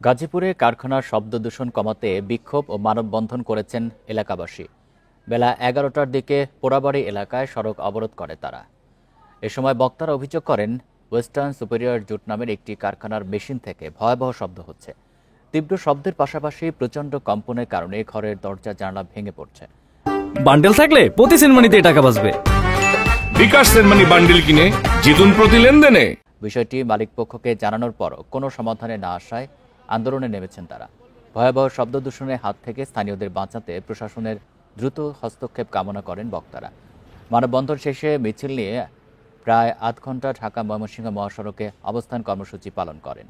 গাজীপুরে কারখানার শব্দ দূষণ কমাতে বিক্ষোভ ও মানববন্ধন করেছেন এলাকাবাসী। বেলা 11টার দিকে পোড়াবাড়ি এলাকায় সড়ক অবরোধ করে তারা। এ সময় বক্তারা অভিযোগ করেন, ওয়েস্টার্ন সুপেরিয়র জুট নামের একটি কারখানার মেশিন থেকে ভয়াবহ শব্দ হচ্ছে। তীব্র শব্দের পাশাপাশি প্রচণ্ড কম্পনের কারণে ঘরের দরজা জানালা ভেঙে পড়ছে। বান্ডেল থাকলে প্রতি সেনমানিতে টাকা বাঁচবে। বিকাশ সেনমানি বান্ডেল কিনে জিতুন প্রতি লেনদেনে। বিষয়টি মালিকপক্ষকে জানানোর পরও কোনো সমাধানে না আসায় আন্দোলনে নেমেছেন তারা। ভয়াবহ শব্দ দূষণের হাত থেকে স্থানীয়দের বাঁচাতে প্রশাসনের দ্রুত হস্তক্ষেপ কামনা করেন বক্তারা। মানববন্ধন শেষে মিছিল নিয়ে প্রায় আধ ঘণ্টা ঢাকা ময়মনসিংহ মহাসড়কে অবস্থান কর্মসূচি পালন করেন।